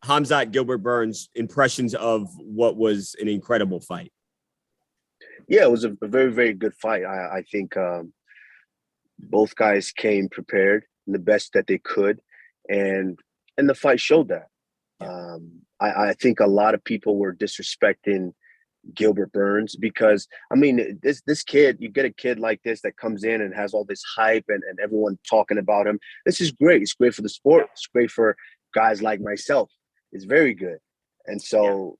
Khamzat Gilbert Burns, impressions of what was an incredible fight. Yeah, it was a very, very good fight. I think both guys came prepared the best that they could, and the fight showed that. I think a lot of people were disrespecting Gilbert Burns because I mean this kid, you get a kid like this that comes in and has all this hype and everyone talking about him. This is great. It's great for the sport. It's great for guys like myself. It's very good. And so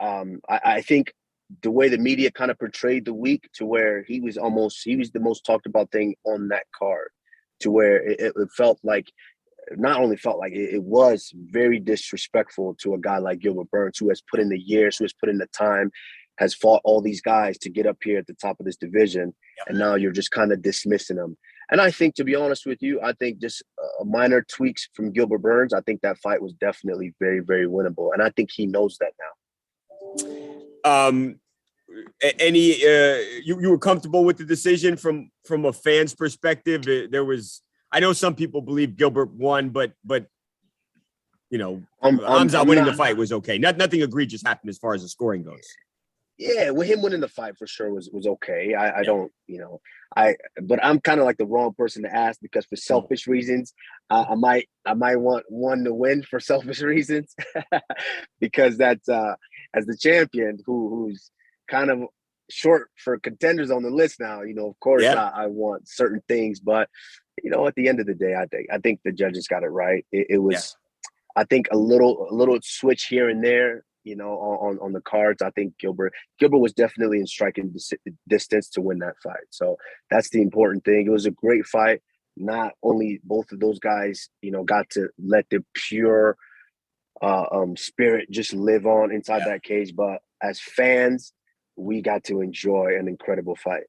I think the way the media kind of portrayed the week to where he was the most talked about thing on that card, to where it felt like, not only felt like it was very disrespectful to a guy like Gilbert Burns, who has put in the years, who has put in the time, has fought all these guys to get up here at the top of this division. And now you're just kind of dismissing them. And I think, to be honest with you, I think just minor tweaks from Gilbert Burns, I think that fight was definitely very, very winnable. And I think he knows that now. You were comfortable with the decision from a fan's perspective? There was, I know some people believe Gilbert won, but you know, Khamzat winning the fight was okay. Nothing egregious happened as far as the scoring goes. Yeah, with him winning the fight for sure was okay. I don't, but I'm kind of like the wrong person to ask, because for selfish reasons, I might want one to win for selfish reasons, because that's as the champion who's kind of short for contenders on the list now. Of course, I want certain things, but at the end of the day, I think the judges got it right. It was, I think, a little switch here and there, on the cards. I think Gilbert was definitely in striking distance to win that fight. So that's the important thing. It was a great fight. Not only both of those guys, got to let the pure spirit just live on inside that cage, but as fans, we got to enjoy an incredible fight.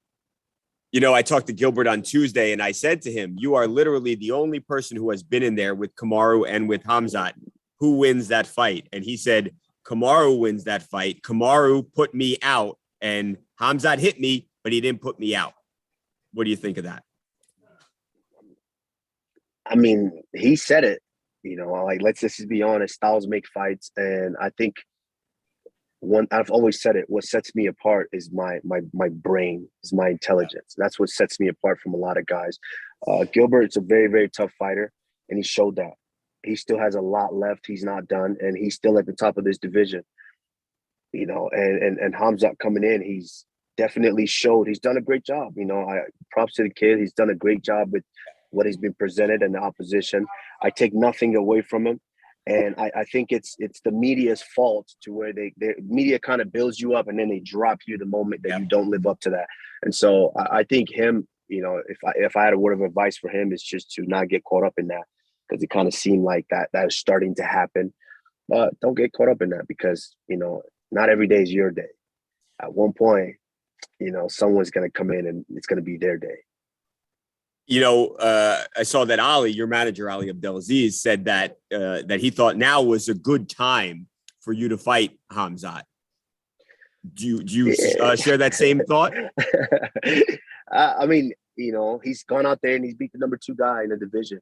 I talked to Gilbert on Tuesday, and I said to him, you are literally the only person who has been in there with Kamaru and with Khamzat. Who wins that fight? And he said, Kamaru wins that fight. Kamaru put me out, and Khamzat hit me, but he didn't put me out. What do you think of that? I mean, he said it, let's just be honest. Styles make fights. And I think I've always said it, what sets me apart is my brain, is my intelligence. That's what sets me apart from a lot of guys. Gilbert's a very, very tough fighter, and he showed that. He still has a lot left. He's not done, and he's still at the top of this division. And Khamzat coming in, he's definitely showed he's done a great job. Props to the kid. He's done a great job with what he's been presented and the opposition. I take nothing away from him. And I think it's the media's fault, to where the media kind of builds you up and then they drop you the moment that you don't live up to that. And so I think him, if I had a word of advice for him, it's just to not get caught up in that, because it kind of seemed like that is starting to happen. But don't get caught up in that, because, not every day is your day. At one point, someone's going to come in and it's going to be their day. I saw that Ali, your manager, Ali Abdelaziz, said that he thought now was a good time for you to fight Khamzat. Do you share that same thought? I mean, he's gone out there and he's beat the number 2 guy in the division.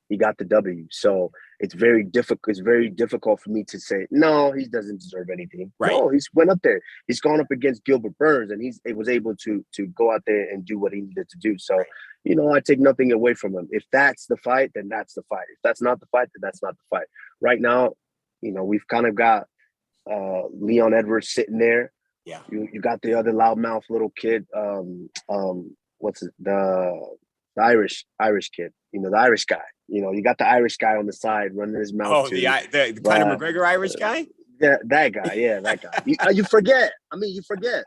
He got the W. So it's very difficult. It's very difficult for me to say, no, he doesn't deserve anything. Right. No, he's went up there. He's gone up against Gilbert Burns, and he was able to go out there and do what he needed to do. So, I take nothing away from him. If that's the fight, then that's the fight. If that's not the fight, then that's not the fight. Right now, we've kind of got Leon Edwards sitting there. Yeah. You got the other loudmouth little kid. What's it? The Irish kid. The Irish guy. You got the Irish guy on the side running his mouth. Oh, the Conor McGregor Irish guy? Yeah, that guy. Yeah, that guy. You forget. You forget.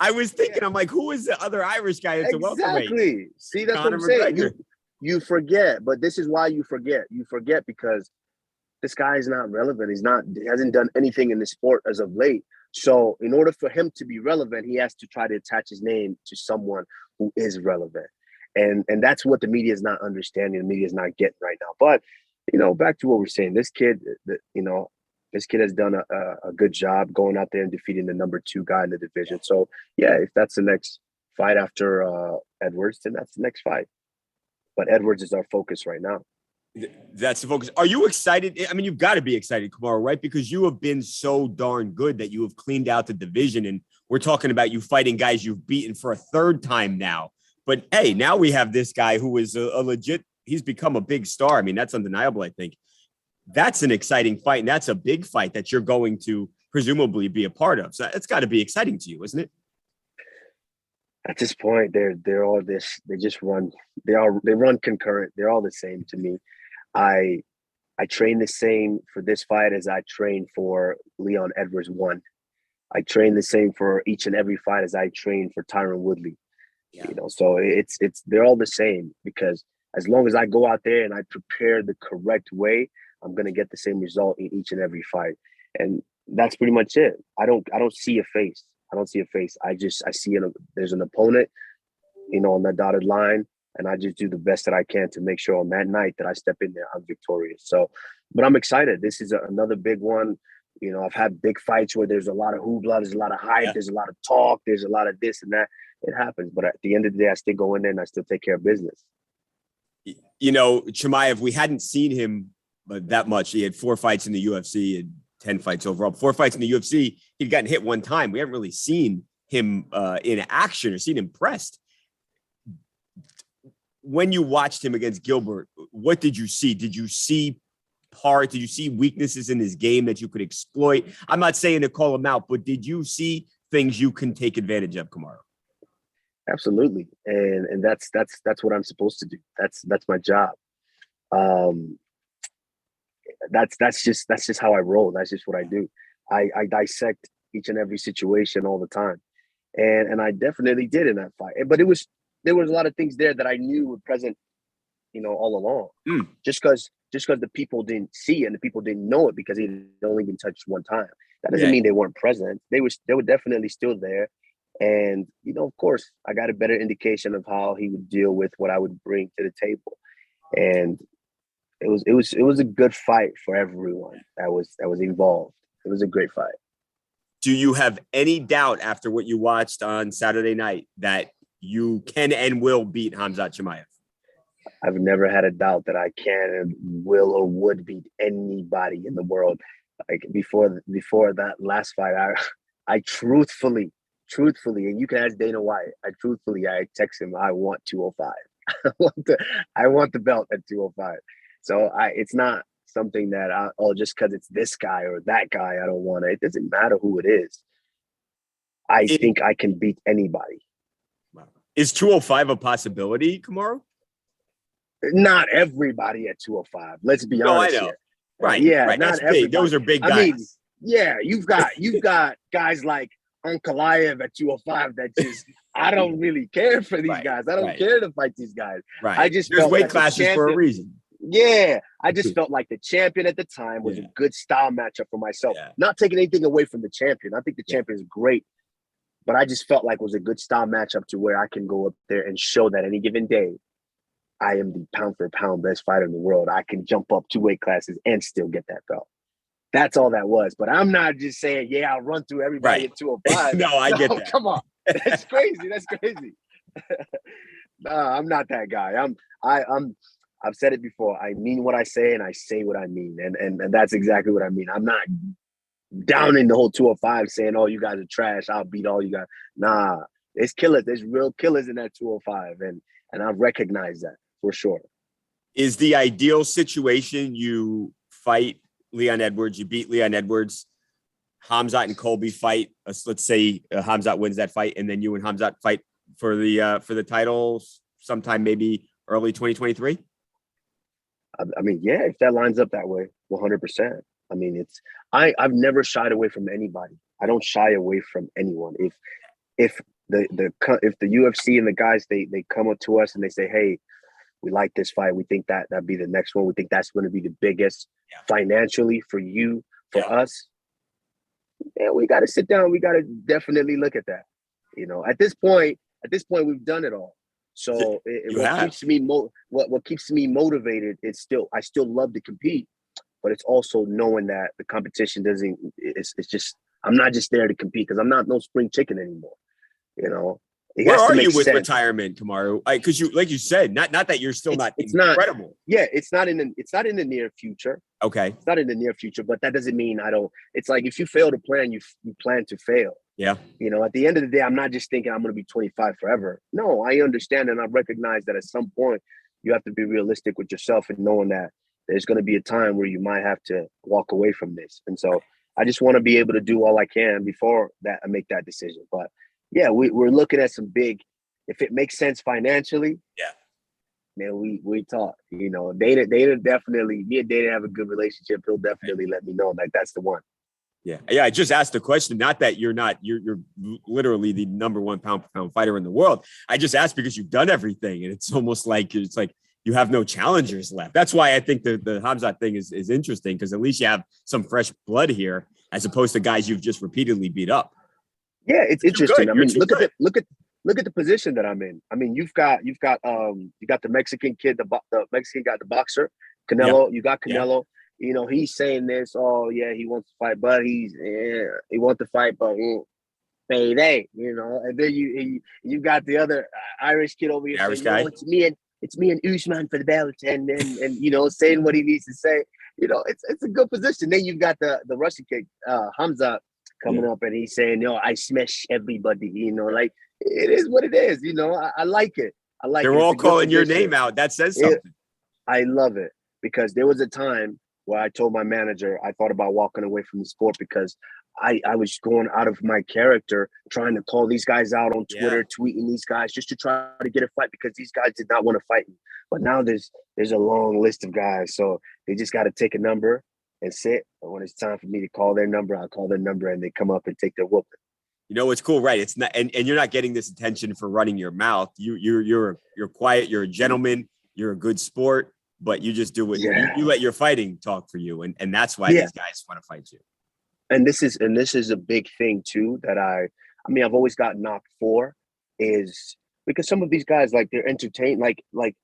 I was thinking, I'm like, who is the other Irish guy that's a welterweight? Exactly. See, that's Conor what I'm saying. You forget, but this is why you forget. You forget because this guy is not relevant. He hasn't done anything in the sport as of late. So in order for him to be relevant, he has to try to attach his name to someone who is relevant. And that's what the media is not understanding. The media is not getting right now. But, back to what we're saying, this kid has done a good job going out there and defeating the number 2 guy in the division. So, yeah, if that's the next fight after Edwards, then that's the next fight. But Edwards is our focus right now. That's the focus. Are you excited? I mean, you've got to be excited, Kamaru, right? Because you have been so darn good that you have cleaned out the division. And we're talking about you fighting guys you've beaten for a third time now. But hey, now we have this guy who is a legit, he's become a big star. I mean, that's undeniable, I think. That's an exciting fight. And that's a big fight that you're going to presumably be a part of. So it's got to be exciting to you, isn't it? At this point, they're all this. They just run. They run concurrent. They're all the same to me. I train the same for this fight as I trained for Leon Edwards 1. I train the same for each and every fight as I train for Tyron Woodley. Yeah. So it's they're all the same, because as long as I go out there and I prepare the correct way, I'm gonna get the same result in each and every fight. And that's pretty much it. I don't see a face. I don't see a face. I see there's an opponent, on that dotted line, and I just do the best that I can to make sure on that night that I step in there, I'm victorious. So, but I'm excited. This is another big one. I've had big fights where there's a lot of hoopla, there's a lot of hype, there's a lot of talk, there's a lot of this and that. It happens. But at the end of the day, I still go in there and I still take care of business. Chimaev, we hadn't seen him that much. He had 4 fights in the UFC and 10 fights overall. 4 fights in the UFC. He'd gotten hit 1 time. We haven't really seen him in action or seen him pressed. When you watched him against Gilbert, what did you see? Did you see weaknesses in his game that you could exploit? I'm not saying to call him out, but did you see things you can take advantage of, Kamaru? Absolutely. And that's what I'm supposed to do. That's my job. That's just how I roll. That's just what I do. I dissect each and every situation all the time. And I definitely did in that fight. But there was a lot of things there that I knew were present, all along. Just because the people didn't see it and the people didn't know it because he'd only been touched 1 time. That doesn't mean they weren't present. They were definitely still there. And, of course, I got a better indication of how he would deal with what I would bring to the table. And it was a good fight for everyone that was involved. It was a great fight. Do you have any doubt after what you watched on Saturday night that you can and will beat Khamzat Chimaev? I've never had a doubt that I can and will or would beat anybody in the world. Like before that last fight, I truthfully, and you can ask Dana White, I text him, I want 205. I want the belt at 205. So it's not something that just because it's this guy or that guy, I don't want it. It doesn't matter who it is. I think I can beat anybody. Wow. Is 205 a possibility, Kamaru? Not everybody at 205. Let's be honest I know. Here. Right. Yeah, right. not everybody. Those are big guys. I mean, yeah, you've got guys like Ankalaev at 205 that just I don't really care for these guys. I don't care to fight these guys. Right. I just there's weight classes for a reason. Yeah, I just felt like the champion at the time was a good style matchup for myself. Yeah. Not taking anything away from the champion. I think the champion is great, but I just felt like it was a good style matchup to where I can go up there and show that any given day, I am the pound for pound best fighter in the world. I can jump up 2 weight classes and still get that belt. That's all that was. But I'm not just saying, I'll run through everybody at 205. No, I get that. Come on. That's crazy. That's crazy. No, I'm not that guy. I've said it before. I mean what I say and I say what I mean. And that's exactly what I mean. I'm not down in the whole 205 saying, oh, you guys are trash. I'll beat all you guys. Nah, there's killers. There's real killers in that 205. And I recognize that for sure. Is the ideal situation you fight Leon Edwards, you beat Leon Edwards, Khamzat and Colby fight. Let's say Khamzat wins that fight, and then you and Khamzat fight for the titles sometime maybe early 2023? I mean, yeah, if that lines up that way, 100%. I mean, I've never shied away from anybody. I don't shy away from anyone. If the UFC and the guys they come up to us and they say, hey, we like this fight, we think that'd be the next one, we think that's going to be the biggest financially for you, for us, we got to sit down, we got to definitely look at that. At this point we've done it all. So what keeps me motivated is I still love to compete, but it's also knowing that the competition it's just, I'm not just there to compete because I'm not no spring chicken anymore. It Where has to are make you with sense. retirement, Kamaru? Because you, like you said, not that you're still not It's incredible. not. Yeah, it's not in the near future. Okay. It's not in the near future, but that doesn't mean I don't. It's like if you fail to plan, you plan to fail. Yeah. You know, at the end of the day, I'm not just thinking I'm going to be 25 forever. No, I understand and I recognize that at some point you have to be realistic with yourself and knowing that there's going to be a time where you might have to walk away from this. And so I just want to be able to do all I can before that I make that decision. But yeah, we're looking at some big, if it makes sense financially. Yeah. Man, we talk. You know, Dana definitely. Me and Dana have a good relationship. He'll definitely let me know like that's the one. Yeah. I just asked the question. Not that you're literally the number one pound for pound fighter in the world. I just asked because you've done everything, and it's almost like you have no challengers left. That's why I think the Khamzat thing is interesting, because at least you have some fresh blood here, as opposed to guys you've just repeatedly beat up. Yeah, it's interesting. I mean, look at the position that I'm in. I mean, you got the Mexican kid, the Mexican guy, the boxer, Canelo. Yeah. You got Canelo. Yeah. You know, he's saying this. Oh yeah, he wants to fight, but he wants to fight, but payday. You know, and then you got the other Irish kid over here Irish saying, guy. No, it's me and Usman for the belt, and you know, saying what he needs to say. You know, it's a good position. Then you've got the Russian kid, Khamzat, coming up, and he's saying, I smash everybody, you know, like it is what it is, you know. I like it. I like They're it. all calling your name out. That says something. I love it, because there was a time where I told my manager I thought about walking away from the sport because I was going out of my character, trying to call these guys out on Twitter, tweeting these guys just to try to get a fight, because these guys did not want to fight me. But now there's a long list of guys, so they just got to take a number and sit. And when it's time for me to call their number, I call their number and they come up and take their whooping. You know, it's cool, right? It's not, and you're not getting this attention for running your mouth. You're quiet. You're a gentleman. You're a good sport, but you just do what you let your fighting talk for you, and that's why these guys want to fight you. And this is a big thing too that I mean I've always got knocked for, is because some of these guys, like, they're entertained, like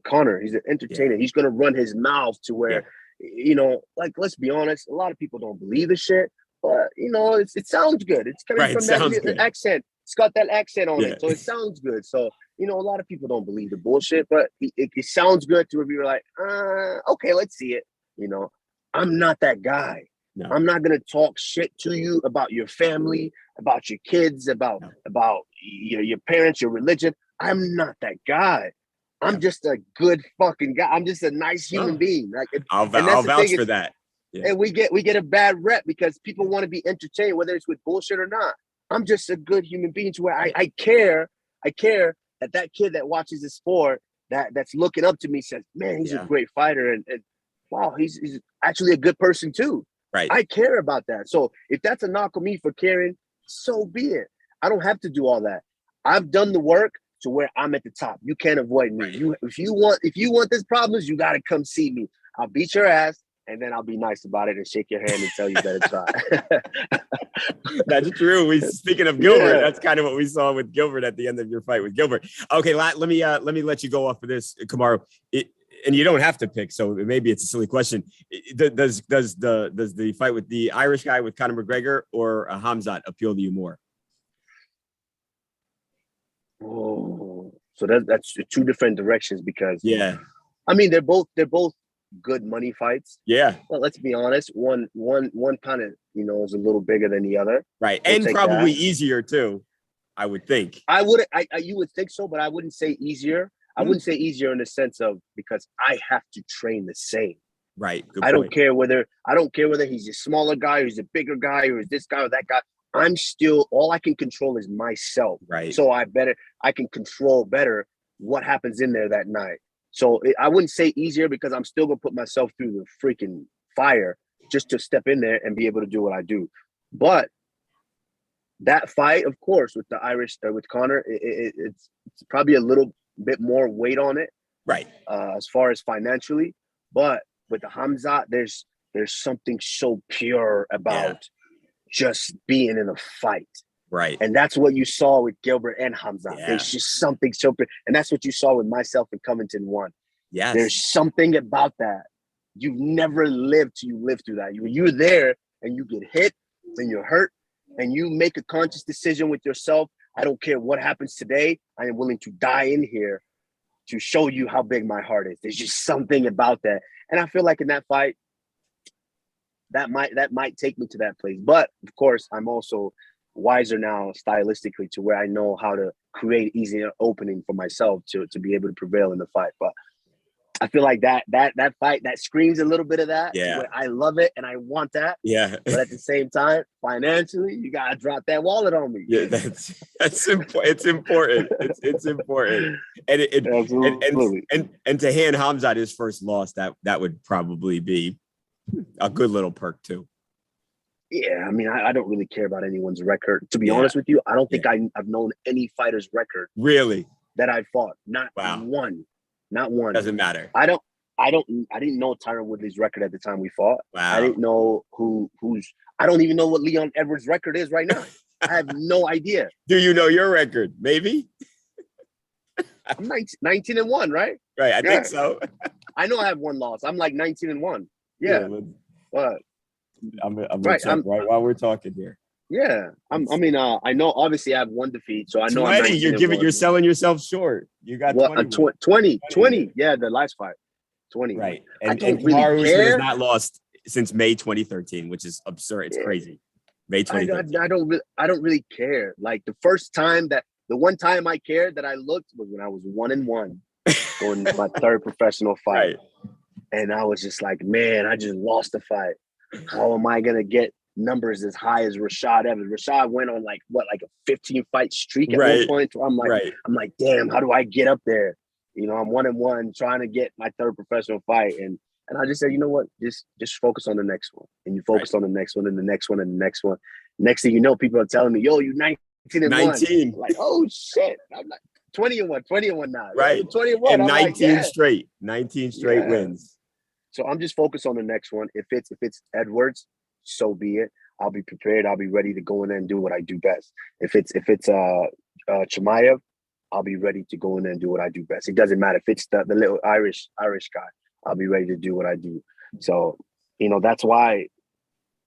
Conor, he's an entertainer. He's gonna run his mouth to where. You know, like, let's be honest, a lot of people don't believe the shit, but you know, it sounds good. It's coming from that accent. It's got that accent on it, so it sounds good. So, you know, a lot of people don't believe the bullshit, but it sounds good to if you're like, okay, let's see it. You know, I'm not that guy. No. I'm not gonna talk shit to you about your family, about your kids, about your parents, your religion. I'm not that guy. I'm just a good fucking guy. I'm just a nice human being. Like, I'll vouch for that. Yeah. And we get a bad rep because people want to be entertained, whether it's with bullshit or not. I'm just a good human being to where I care that kid that watches the sport that's looking up to me says, man, he's a great fighter, and wow, he's actually a good person too. Right. I care about that. So if that's a knock on me for caring, so be it. I don't have to do all that. I've done the work to where I'm at the top. You can't avoid me. Right. If you want this problems, you got to come see me. I'll beat your ass, and then I'll be nice about it and shake your hand and tell you better try. That's true. Speaking of Gilbert, that's kind of what we saw with Gilbert at the end of your fight with Gilbert. Okay, let me let you go off of this, Kamaru. And you don't have to pick, so maybe it's a silly question. Does the fight with the Irish guy with Conor McGregor or Khamzat appeal to you more? Oh, so that's two different directions, because I mean they're both good money fights. Yeah. But let's be honest, one kind of, you know, is a little bigger than the other. Right. And probably easier too, I would think. You would think so, but I wouldn't say easier. I wouldn't say easier in the sense of, because I have to train the same. Right. I don't care whether he's a smaller guy or he's a bigger guy or is this guy or that guy. I'm still, all I can control is myself. Right. So I can control better what happens in there that night. So I wouldn't say easier, because I'm still going to put myself through the freaking fire just to step in there and be able to do what I do. But that fight, of course, with the Irish, with Conor, it's probably a little bit more weight on it. Right. As far as financially. But with the Khamzat, there's something so pure about just being in a fight. Right. And that's what you saw with Gilbert and Khamzat. Yeah. There's just something so pure. And that's what you saw with myself and Covington 1. Yes. There's something about that. You've never lived till you live through that. You're there and you get hit and you're hurt and you make a conscious decision with yourself. I don't care what happens today. I am willing to die in here to show you how big my heart is. There's just something about that. And I feel like in that fight, that might take me to that place. But of course, I'm also wiser now stylistically to where I know how to create easier opening for myself to be able to prevail in the fight. But I feel like that fight that screams a little bit of that. Yeah, I love it and I want that. yeah. But at the same time, financially, you gotta drop that wallet on me. Yeah, that's important. It's important. It's important. And Absolutely. and to hand Khamzat his first loss, that would probably be a good little perk too. Yeah, I mean, I don't really care about anyone's record. To be honest with you, I don't think I've known any fighter's record Really that I fought. Not one. Doesn't matter. I didn't know Tyron Woodley's record at the time we fought. Wow. I didn't know I don't even know what Leon Edwards' record is right now. I have no idea. Do you know your record? Maybe. I'm 19-1, right? Right, I think so. I know I have one loss. I'm like 19-1. Yeah. But I'm right while we're talking here. Yeah. I know obviously I have one defeat, so I know 20. You're selling yourself short. You got 20. Yeah, the last fight. 20. Right. And Kamaru Usman has not lost since May 2013, which is absurd. It's crazy. May 2013. I don't really care. Like the one time I cared that I looked was when I was 1-1 going my third professional fight. Right. And I was just like, man, I just lost the fight. How am I gonna get numbers as high as Rashad Evans? Rashad went on like a 15 fight streak at one point. I'm like, damn, how do I get up there? You know, I'm 1-1 trying to get my third professional fight. And I just said, you know what, just focus on the next one. And you focus on the next one and the next one and the next one. Next thing you know, people are telling me, yo, you 19-1. 19. Like, oh shit. I'm like 20-1 now. Right. 20-1. And 19 straight. 19 straight wins. So I'm just focused on the next one. If it's Edwards, so be it. I'll be prepared. I'll be ready to go in there and do what I do best. If it's Chimaev, I'll be ready to go in there and do what I do best. It doesn't matter if it's the little Irish guy. I'll be ready to do what I do. So, that's why,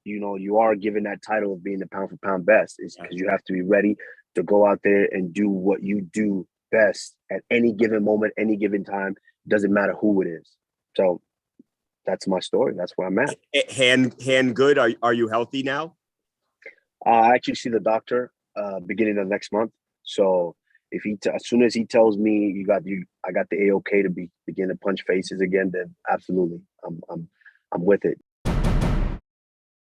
you are given that title of being the pound for pound best, is because you have to be ready to go out there and do what you do best at any given moment, any given time. Doesn't matter who it is. So that's my story. That's where I'm at. Hand good. Are you healthy now? I actually see the doctor beginning of next month. So if as soon as he tells me I got the A-OK to begin to punch faces again, then absolutely, I'm with it.